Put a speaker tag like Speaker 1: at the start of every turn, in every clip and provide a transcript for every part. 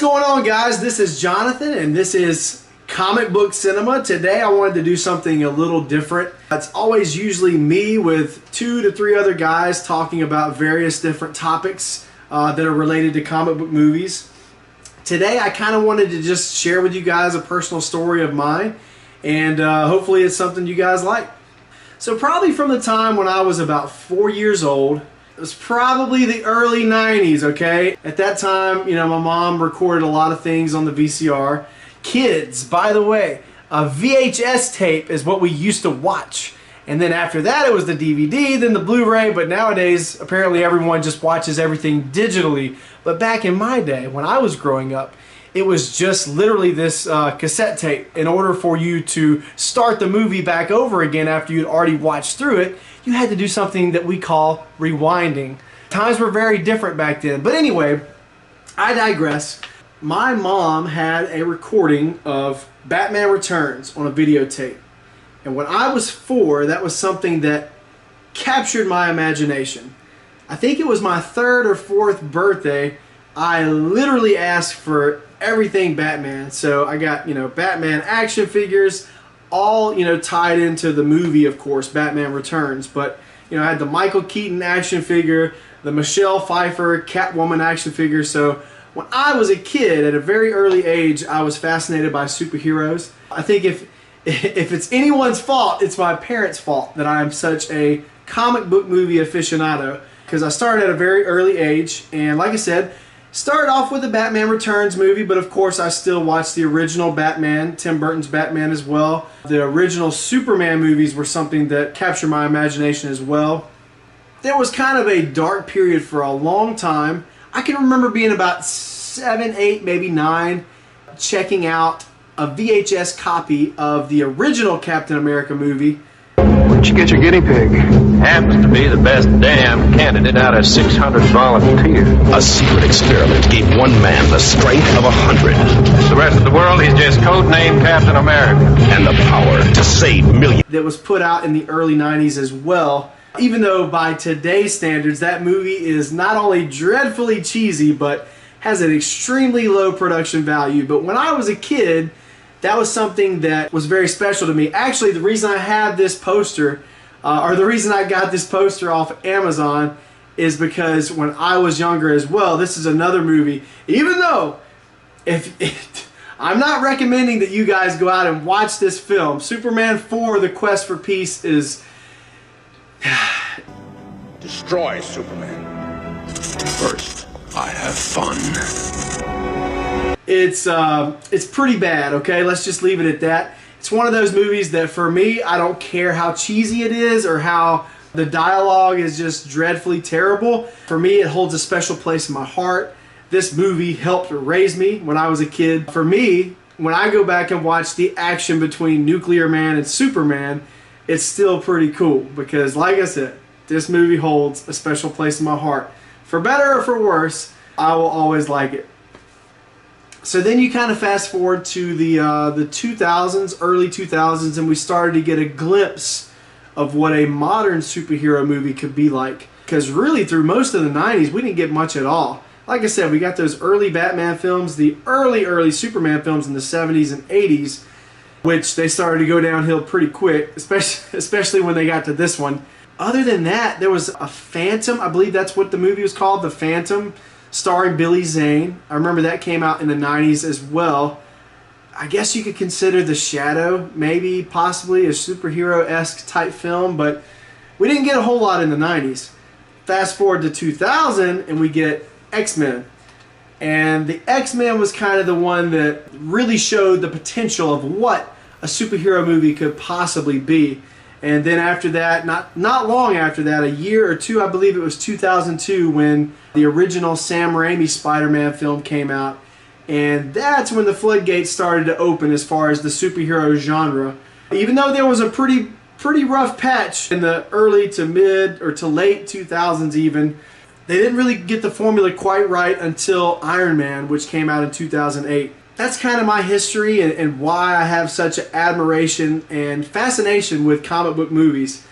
Speaker 1: going on, guys? This is Jonathan and this is Comic Book Cinema. Today I wanted to do something a little different. It's always usually me with 2 to 3 other guys talking about various different topics that are related to comic book movies. Today I kind of wanted to just share with you guys a personal story of mine, and hopefully it's something you guys like. So probably from the time when I was about 4 years old, it was probably the early 90s, okay? At that time, you know, my mom recorded a lot of things on the VCR. Kids, by the way, a VHS tape is what we used to watch. And then after that, it was the DVD, then the Blu-ray, but nowadays, apparently everyone just watches everything digitally. But back in my day, when I was growing up, it was just literally this cassette tape. In order for you to start the movie back over again after you'd already watched through it, you had to do something that we call rewinding. Times were very different back then. But anyway, I digress. My mom had a recording of Batman Returns on a videotape. And when I was 4, that was something that captured my imagination. I think it was my 3rd or 4th birthday. I literally asked for everything Batman. So I got, you know, Batman action figures, all, you know, tied into the movie, of course, Batman Returns. But, you know, I had the Michael Keaton action figure, the Michelle Pfeiffer Catwoman action figure. So when I was a kid, at a very early age, I was fascinated by superheroes. I think if it's anyone's fault, it's my parents' fault that I'm such a comic book movie aficionado. Because I started at a very early age, and like I said, started off with the Batman Returns movie, but of course I still watched the original Batman, Tim Burton's Batman as well. The original Superman movies were something that captured my imagination as well. There was kind of a dark period for a long time. I can remember being about 7, 8, maybe 9, checking out a VHS copy of the original Captain America movie.
Speaker 2: Where'd you get your guinea pig?
Speaker 3: Happens to be the best damn candidate out of 600 volunteers.
Speaker 4: A secret experiment gave one man the strength of 100.
Speaker 3: The rest of the world, he's just codenamed Captain America.
Speaker 4: And the power to save millions.
Speaker 1: That was put out in the early 90s as well. Even though by today's standards, that movie is not only dreadfully cheesy, but has an extremely low production value. But when I was a kid, that was something that was very special to me. Actually, the reason I have this poster, or the reason I got this poster off Amazon, is because when I was younger as well, this is another movie. Even though, I'm not recommending that you guys go out and watch this film. Superman 4, The Quest for Peace is...
Speaker 4: Destroy Superman. First, I have fun.
Speaker 1: It's pretty bad, okay? Let's just leave it at that. It's one of those movies that for me, I don't care how cheesy it is or how the dialogue is just dreadfully terrible. For me, it holds a special place in my heart. This movie helped raise me when I was a kid. For me, when I go back and watch the action between Nuclear Man and Superman, it's still pretty cool because, like I said, this movie holds a special place in my heart. For better or for worse, I will always like it. So then you kind of fast forward to the 2000s, early 2000s, and we started to get a glimpse of what a modern superhero movie could be like. Because really through most of the 90s, we didn't get much at all. Like I said, we got those early Batman films, the early Superman films in the 70s and 80s, which they started to go downhill pretty quick, especially when they got to this one. Other than that, there was a Phantom, I believe that's what the movie was called, The Phantom, starring Billy Zane. I remember that came out in the 90s as well. I guess you could consider The Shadow maybe possibly a superhero-esque type film, but we didn't get a whole lot in the 90s. Fast forward to 2000 and we get X-Men. And the X-Men was kind of the one that really showed the potential of what a superhero movie could possibly be. And then after that, not long after that, a year or two, I believe it was 2002, when the original Sam Raimi Spider-Man film came out. And that's when the floodgates started to open as far as the superhero genre. Even though there was a pretty rough patch in the early to mid or to late 2000s even, they didn't really get the formula quite right until Iron Man, which came out in 2008. That's kind of my history and why I have such an admiration and fascination with comic book movies.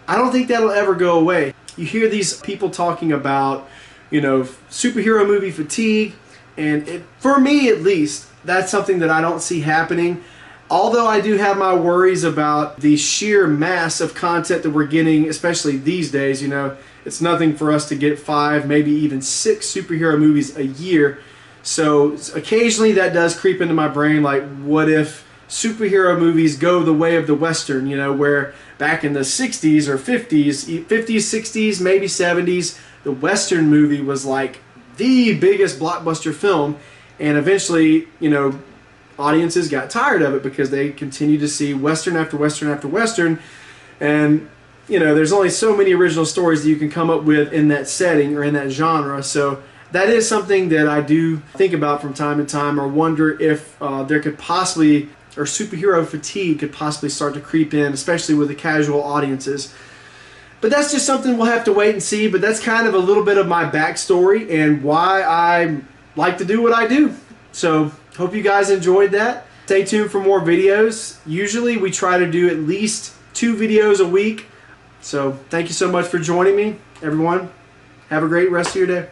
Speaker 1: I don't think that'll ever go away. You hear these people talking about, you know, superhero movie fatigue. And for me at least, that's something that I don't see happening. Although I do have my worries about the sheer mass of content that we're getting, especially these days. You know, it's nothing for us to get 5, maybe even 6 superhero movies a year. So occasionally that does creep into my brain, like, what if superhero movies go the way of the Western, you know, where back in the 60s or 50s, 60s, maybe 70s, the Western movie was like the biggest blockbuster film, and eventually, you know, audiences got tired of it because they continued to see Western after Western after Western, and, you know, there's only so many original stories that you can come up with in that setting or in that genre. So that is something that I do think about from time to time, or wonder if there could possibly, or superhero fatigue could possibly start to creep in, especially with the casual audiences. But that's just something we'll have to wait and see. But that's kind of a little bit of my backstory and why I like to do what I do. So hope you guys enjoyed that. Stay tuned for more videos. Usually we try to do at least 2 videos a week. So thank you so much for joining me, everyone. Have a great rest of your day.